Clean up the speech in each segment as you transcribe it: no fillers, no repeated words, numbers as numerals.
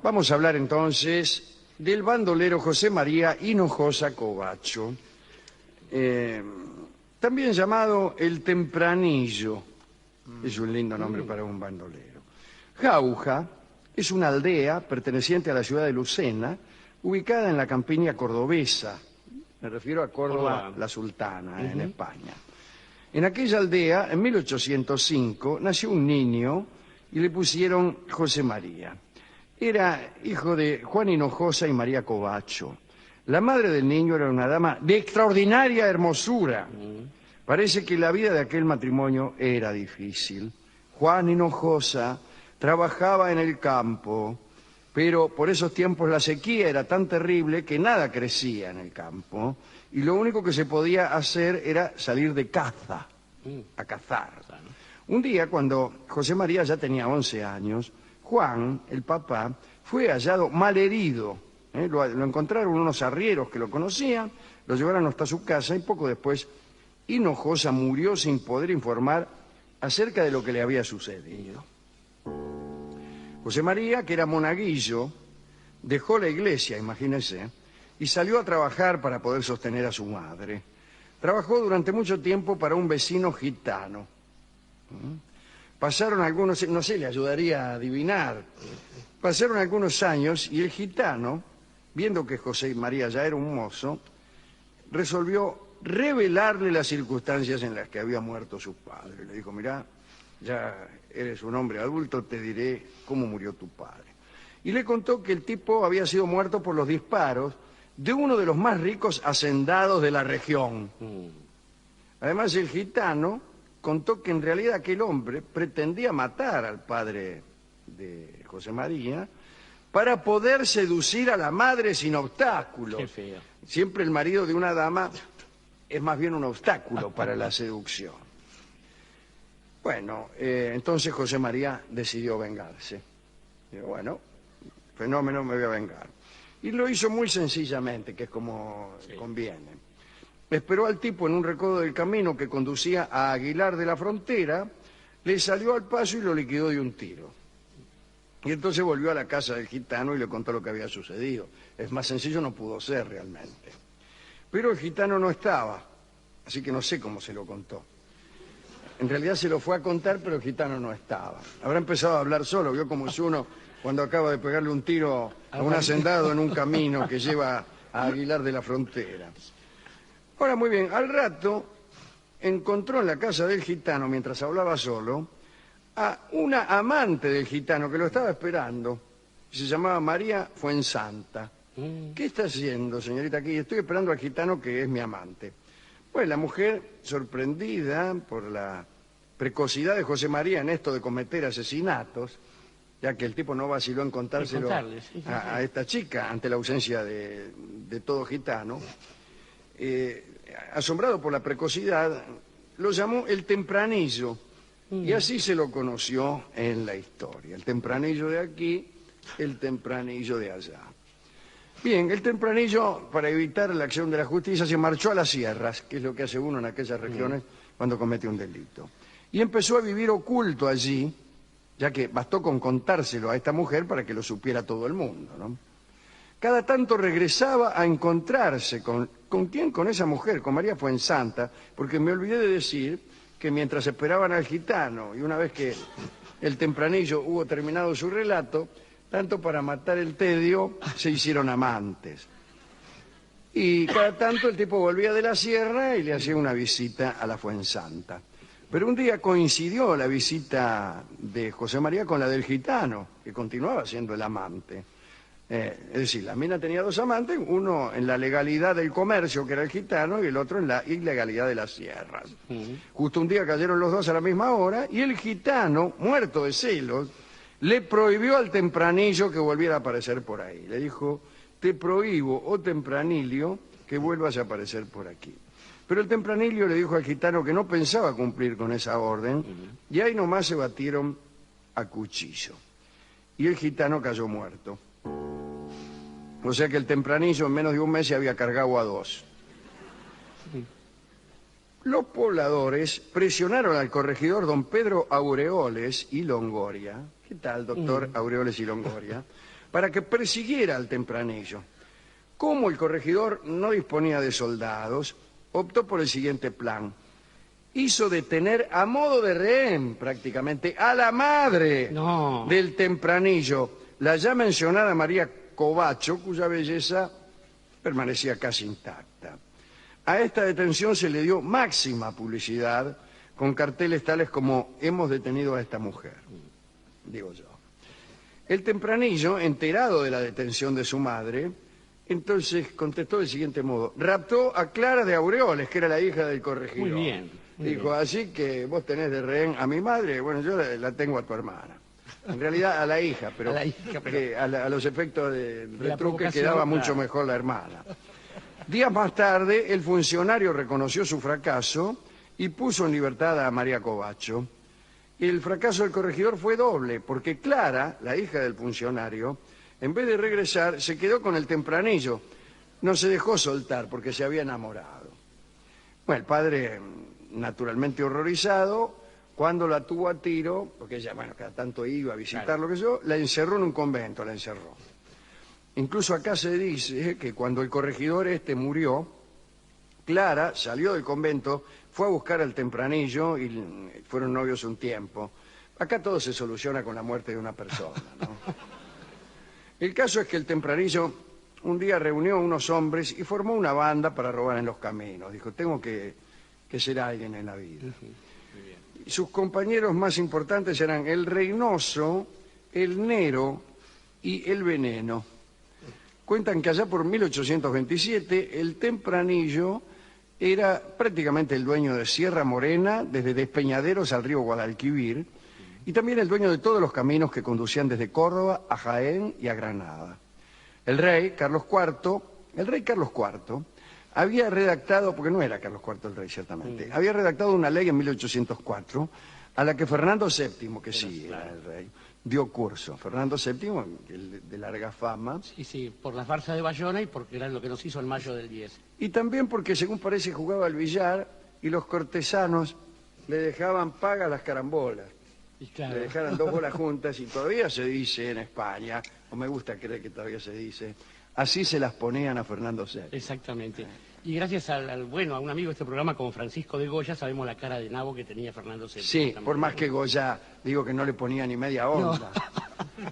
Vamos a hablar entonces del bandolero José María Hinojosa Covacho, también llamado el Tempranillo. Es un lindo nombre para un bandolero. Jauja es una aldea perteneciente a la ciudad de Lucena, ubicada en la campiña cordobesa. Me refiero a Córdoba, la Sultana, en España. En aquella aldea, en 1805, nació un niño y le pusieron José María. Era hijo de Juan Hinojosa y María Covacho. La madre del niño era una dama de extraordinaria hermosura. Parece que la vida de aquel matrimonio era difícil. Juan Hinojosa trabajaba en el campo, pero por esos tiempos la sequía era tan terrible que nada crecía en el campo y lo único que se podía hacer era salir de caza, a cazar. Un día, cuando José María ya tenía 11 años, Juan, el papá, fue hallado malherido. Lo encontraron unos arrieros que lo conocían, lo llevaron hasta su casa y poco después Hinojosa murió sin poder informar acerca de lo que le había sucedido. José María, que era monaguillo, dejó la iglesia, imagínense, y salió a trabajar para poder sostener a su madre. Trabajó durante mucho tiempo para un vecino gitano. Pasaron algunos, no sé, le ayudaría a adivinar. Pasaron algunos años y el gitano, viendo que José María ya era un mozo, resolvió revelarle las circunstancias en las que había muerto su padre. Le dijo, mirá, ya eres un hombre adulto, te diré cómo murió tu padre. Y le contó que el tipo había sido muerto por los disparos de uno de los más ricos hacendados de la región. Además, el gitano contó que en realidad aquel hombre pretendía matar al padre de José María para poder seducir a la madre sin obstáculos. Qué feo. Siempre el marido de una dama es más bien un obstáculo para la seducción. Bueno, entonces José María decidió vengarse. Digo, bueno, fenómeno, me voy a vengar. Y lo hizo muy sencillamente, que es como conviene. Esperó al tipo en un recodo del camino que conducía a Aguilar de la Frontera, le salió al paso y lo liquidó de un tiro. Y entonces volvió a la casa del gitano y le contó lo que había sucedido. Es más sencillo no pudo ser realmente. Pero el gitano no estaba, así que no sé cómo se lo contó. En realidad se lo fue a contar, pero el gitano no estaba. Habrá empezado a hablar solo, vio como es uno cuando acaba de pegarle un tiro a un hacendado en un camino que lleva a Aguilar de la Frontera. Ahora, muy bien, al rato encontró en la casa del gitano, mientras hablaba solo, a una amante del gitano que lo estaba esperando. Se llamaba María Fuensanta. ¿Qué está haciendo, señorita? Aquí estoy esperando al gitano que es mi amante. Pues la mujer, sorprendida por la precocidad de José María en esto de cometer asesinatos, ya que el tipo no vaciló en contárselo a esta chica ante la ausencia de todo gitano, asombrado por la precocidad, lo llamó el Tempranillo, y así se lo conoció en la historia. El Tempranillo de aquí, el Tempranillo de allá. Bien, el Tempranillo, para evitar la acción de la justicia, se marchó a las sierras, que es lo que hace uno en aquellas regiones cuando comete un delito. Y empezó a vivir oculto allí, ya que bastó con contárselo a esta mujer para que lo supiera todo el mundo, ¿no? Cada tanto regresaba a encontrarse ¿con quién? Con esa mujer, con María Fuensanta, porque me olvidé de decir que mientras esperaban al gitano y una vez que el Tempranillo hubo terminado su relato, tanto para matar el tedio se hicieron amantes. Y cada tanto el tipo volvía de la sierra y le hacía una visita a la Fuensanta. Pero un día coincidió la visita de José María con la del gitano, que continuaba siendo el amante. Es decir, la mina tenía dos amantes, uno en la legalidad del comercio, que era el gitano, y el otro en la ilegalidad de las sierras. Justo un día cayeron los dos a la misma hora, y el gitano, muerto de celos, le prohibió al Tempranillo que volviera a aparecer por ahí. Le dijo, te prohíbo, oh Tempranillo, que vuelvas a aparecer por aquí. Pero el Tempranillo le dijo al gitano que no pensaba cumplir con esa orden, y ahí nomás se batieron a cuchillo. Y el gitano cayó muerto. O sea que el Tempranillo en menos de un mes se había cargado a dos. Los pobladores presionaron al corregidor don Pedro Aureoles y Longoria. ¿Qué tal, doctor Aureoles y Longoria? para que persiguiera al Tempranillo. Como el corregidor no disponía de soldados, optó por el siguiente plan. Hizo detener a modo de rehén, prácticamente, a la madre del Tempranillo, la ya mencionada María Covacho, cuya belleza permanecía casi intacta. A esta detención se le dio máxima publicidad con carteles tales como «Hemos detenido a esta mujer», digo yo. El Tempranillo, enterado de la detención de su madre, entonces contestó del siguiente modo: raptó a Clara de Aureoles, que era la hija del corregidor. Muy bien. Dijo: así que vos tenés de rehén a mi madre, bueno, yo la tengo a tu hermana. En realidad a la hija, pero, que a los efectos de retruque quedaba mucho mejor la hermana. Días más tarde, el funcionario reconoció su fracaso y puso en libertad a María Covacho. El fracaso del corregidor fue doble, porque Clara, la hija del funcionario, en vez de regresar, se quedó con el Tempranillo. No se dejó soltar porque se había enamorado. Bueno, el padre, naturalmente horrorizado, cuando la tuvo a tiro, porque ella, bueno, cada tanto iba a visitar lo que yo, la encerró en un convento, la encerró. Incluso acá se dice que cuando el corregidor murió, Clara salió del convento, fue a buscar al Tempranillo y fueron novios un tiempo. Acá todo se soluciona con la muerte de una persona, ¿no? El caso es que el Tempranillo un día reunió a unos hombres y formó una banda para robar en los caminos. Dijo: tengo que ser alguien en la vida. Y sus compañeros más importantes eran el Reynoso, el Nero y el Veneno. Cuentan que allá por 1827 el Tempranillo era prácticamente el dueño de Sierra Morena, desde Despeñaderos al río Guadalquivir, y también el dueño de todos los caminos que conducían desde Córdoba a Jaén y a Granada. El rey Carlos IV había redactado, porque no era Carlos IV el rey ciertamente, había redactado una ley en 1804 a la que Fernando VII, que sí era el rey, dio curso. Fernando VII, el de larga fama. Sí, por la farsa de Bayona y porque era lo que nos hizo el mayo del 10. Y también porque, según parece, jugaba al billar y los cortesanos le dejaban pagas las carambolas. Y claro. Le dejaran 2 bolas juntas y todavía se dice en España, o me gusta creer que todavía se dice, así se las ponían a Fernando VII. Exactamente. Y gracias a un amigo de este programa como Francisco de Goya, sabemos la cara de nabo que tenía Fernando VII. Sí, por más que Goya, digo que no le ponía ni media onda. No.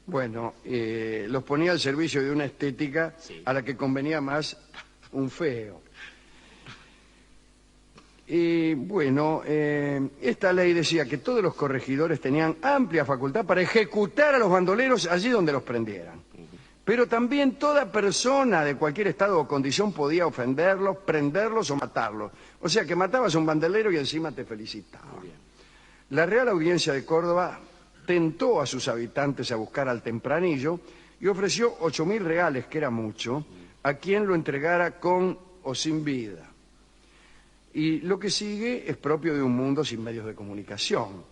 Bueno, los ponía al servicio de una estética a la que convenía más un feo. Bueno, esta ley decía que todos los corregidores tenían amplia facultad para ejecutar a los bandoleros allí donde los prendieran. Pero también toda persona de cualquier estado o condición podía ofenderlos, prenderlos o matarlos. O sea que matabas a un bandolero y encima te felicitaba. La Real Audiencia de Córdoba tentó a sus habitantes a buscar al Tempranillo y ofreció 8.000 reales, que era mucho, a quien lo entregara con o sin vida. Y lo que sigue es propio de un mundo sin medios de comunicación.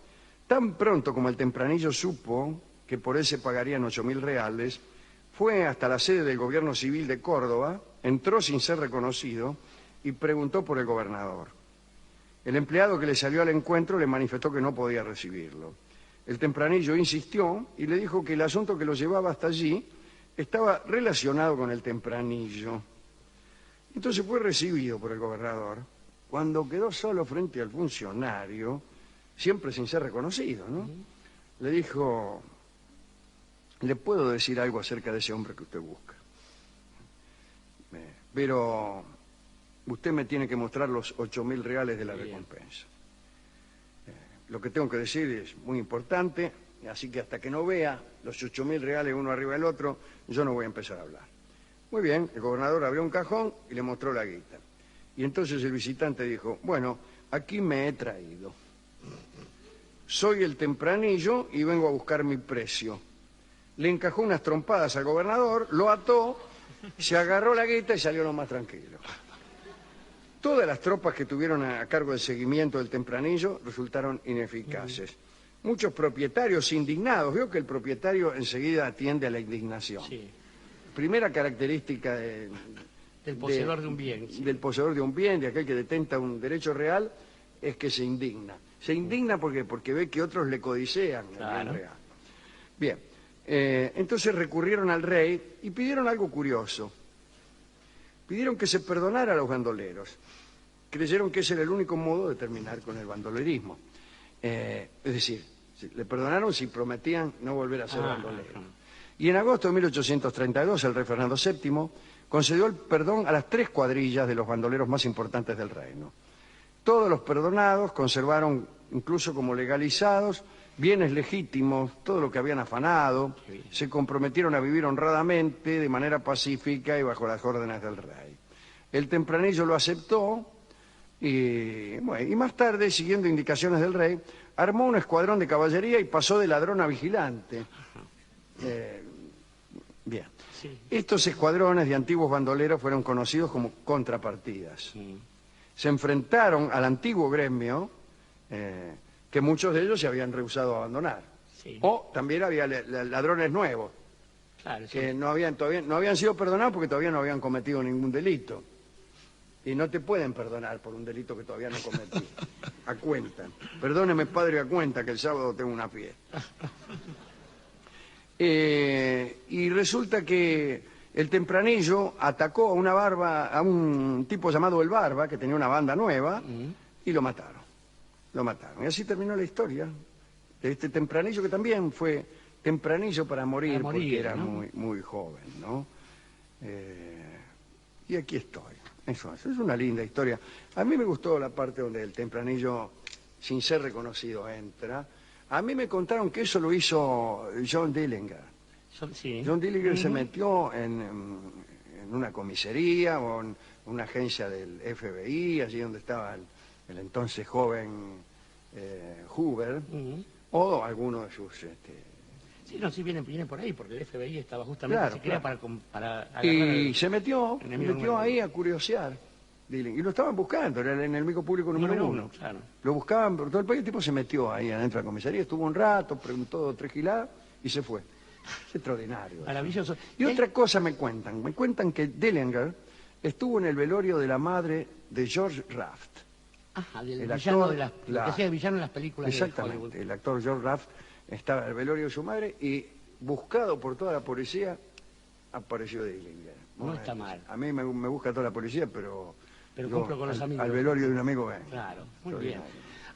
Tan pronto como el Tempranillo supo que por él se pagarían 8.000 reales, fue hasta la sede del gobierno civil de Córdoba, entró sin ser reconocido y preguntó por el gobernador. El empleado que le salió al encuentro le manifestó que no podía recibirlo. El Tempranillo insistió y le dijo que el asunto que lo llevaba hasta allí estaba relacionado con el Tempranillo. Entonces fue recibido por el gobernador. Cuando quedó solo frente al funcionario, siempre sin ser reconocido, ¿no? Le dijo: le puedo decir algo acerca de ese hombre que usted busca, pero usted me tiene que mostrar los 8.000 reales de la recompensa. Lo que tengo que decir es muy importante, así que hasta que no vea los 8.000 reales uno arriba del otro, yo no voy a empezar a hablar. Muy bien, el gobernador abrió un cajón y le mostró la guita. Y entonces el visitante dijo: bueno, aquí me he traído. Soy el Tempranillo y vengo a buscar mi precio. Le encajó unas trompadas al gobernador, lo ató, se agarró la guita y salió lo más tranquilo. Todas las tropas que tuvieron a cargo del seguimiento del Tempranillo resultaron ineficaces. Muchos propietarios indignados, veo que el propietario enseguida atiende a la indignación. Sí. Primera característica del poseedor de un bien. Sí. Del poseedor de un bien, de aquel que detenta un derecho real, es que se indigna. Se indigna porque ve que otros le codicean el bien real. Bien, Entonces recurrieron al rey y pidieron algo curioso. Pidieron que se perdonara a los bandoleros. Creyeron que ese era el único modo de terminar con el bandolerismo. Es decir, le perdonaron si prometían no volver a ser bandoleros. Y en agosto de 1832 el rey Fernando VII concedió el perdón a las 3 cuadrillas de los bandoleros más importantes del reino. Todos los perdonados conservaron, incluso como legalizados, bienes legítimos, todo lo que habían afanado, se comprometieron a vivir honradamente, de manera pacífica y bajo las órdenes del rey. El tempranillo lo aceptó y más tarde, siguiendo indicaciones del rey, armó un escuadrón de caballería y pasó de ladrón a vigilante. Bien. Sí. Estos escuadrones de antiguos bandoleros fueron conocidos como contrapartidas. Se enfrentaron al antiguo gremio, que muchos de ellos se habían rehusado a abandonar. Sí. O también había ladrones nuevos, Claro, sí. que no habían sido perdonados porque todavía no habían cometido ningún delito. Y no te pueden perdonar por un delito que todavía no cometí. A cuenta. Perdóneme, padre, a cuenta que el sábado tengo una fiesta. Y resulta que el tempranillo atacó a un tipo llamado El Barba, que tenía una banda nueva, y lo mataron. Lo mataron. Y así terminó la historia de este tempranillo, que también fue tempranillo para morir porque era, ¿no?, muy joven, ¿no? Y aquí estoy. Eso es una linda historia. A mí me gustó la parte donde el tempranillo, sin ser reconocido, entra. A mí me contaron que eso lo hizo John Dillinger. Sí. John Dillinger se metió en una comisaría o en una agencia del FBI, allí donde estaba el entonces joven Hoover, o alguno de sus... Sí, no, sí viene por ahí, porque el FBI estaba justamente, Claro, se crea claro. para agarrar Y se metió enemigo ahí a curiosear. Y lo estaban buscando, era el enemigo público número uno. Claro. Lo buscaban por todo el país, el tipo se metió ahí adentro de la comisaría, estuvo un rato, preguntó 3 giladas y se fue. Es extraordinario. Maravilloso. Y otra cosa me cuentan que Dillinger estuvo en el velorio de la madre de George Raft. Ajá, del El villano actor, que hacía de villano en las películas de Hollywood. Exactamente, el actor George Raft estaba en el velorio de su madre y, buscado por toda la policía, apareció Dillinger. No está mal. A mí me busca toda la policía, pero cumplo con los amigos. Al velorio de un amigo ven. Claro, muy bien.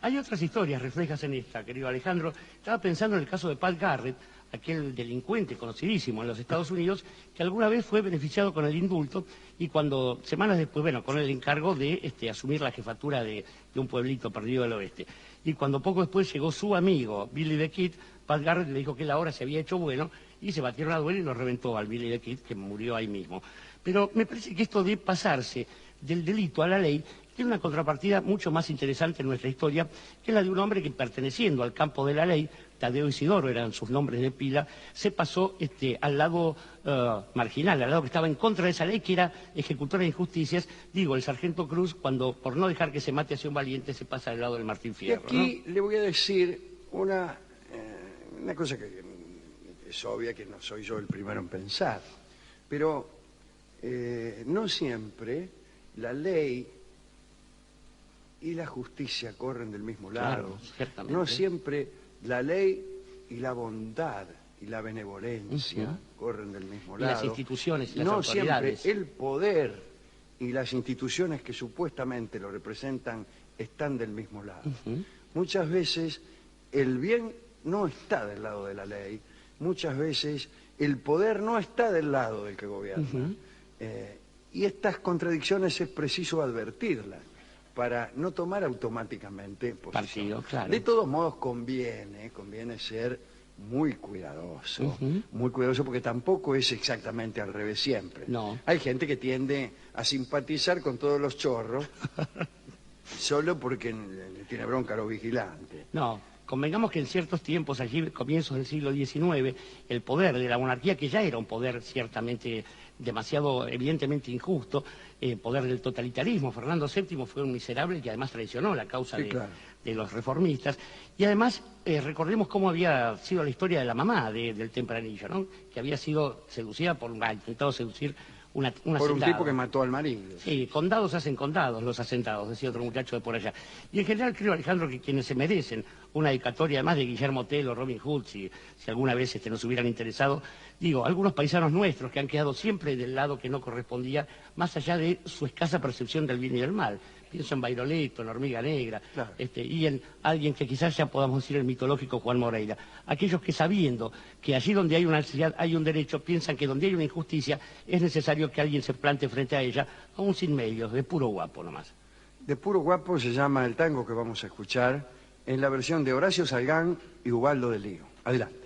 Hay otras historias reflejas en esta, querido Alejandro. Estaba pensando en el caso de Pat Garrett, aquel delincuente conocidísimo en los Estados Unidos, que alguna vez fue beneficiado con el indulto y cuando, semanas después, con el encargo de asumir la jefatura de un pueblito perdido del oeste. Y cuando poco después llegó su amigo, Billy the Kid, Pat Garrett le dijo que la hora se había hecho bueno y se batieron a duelo y lo reventó al Billy the Kid, que murió ahí mismo. Pero me parece que esto de pasarse del delito a la ley tiene una contrapartida mucho más interesante en nuestra historia, que es la de un hombre que, perteneciendo al campo de la ley, Tadeo Isidoro eran sus nombres de pila, se pasó al lado marginal, al lado que estaba en contra de esa ley, que era ejecutor de injusticias. Digo, el sargento Cruz, cuando por no dejar que se mate hacia un valiente, se pasa al lado del Martín Fierro. Y aquí le voy a decir una cosa que es obvia, que no soy yo el primero en pensar, pero no siempre la ley y la justicia corren del mismo lado. Claro, no siempre la ley y la bondad y la benevolencia corren del mismo lado. Y las instituciones y las no autoridades. siempre el poder y las instituciones que supuestamente lo representan están del mismo lado. Muchas veces el bien no está del lado de la ley, muchas veces el poder no está del lado del que gobierna. Y estas contradicciones es preciso advertirlas para no tomar automáticamente posición. Partido, claro. De todos modos conviene ser muy cuidadoso, porque tampoco es exactamente al revés siempre. No. Hay gente que tiende a simpatizar con todos los chorros solo porque le tiene bronca a los vigilantes. No, convengamos que en ciertos tiempos, allí comienzos del siglo XIX, el poder de la monarquía, que ya era un poder ciertamente demasiado, evidentemente injusto, poder del totalitarismo. Fernando VII fue un miserable que además traicionó la causa de los reformistas. Y además, recordemos cómo había sido la historia de la mamá del tempranillo, ¿no? Que había sido seducida intentado seducir un tipo que mató al marido. Sí, condados hacen condados los asentados, decía otro muchacho de por allá. Y en general creo, Alejandro, que quienes se merecen una dedicatoria además de Guillermo Tell o Robin Hood, si alguna vez nos hubieran interesado. Digo, algunos paisanos nuestros que han quedado siempre del lado que no correspondía, más allá de su escasa percepción del bien y del mal. Pienso en Bairoleto, en Hormiga Negra, claro, y en alguien que quizás ya podamos decir el mitológico Juan Moreira. Aquellos que sabiendo que allí donde hay una necesidad hay un derecho, piensan que donde hay una injusticia es necesario que alguien se plante frente a ella, aún sin medios, de puro guapo nomás. De puro guapo se llama el tango que vamos a escuchar en la versión de Horacio Salgán y Ubaldo de Lío. Adelante.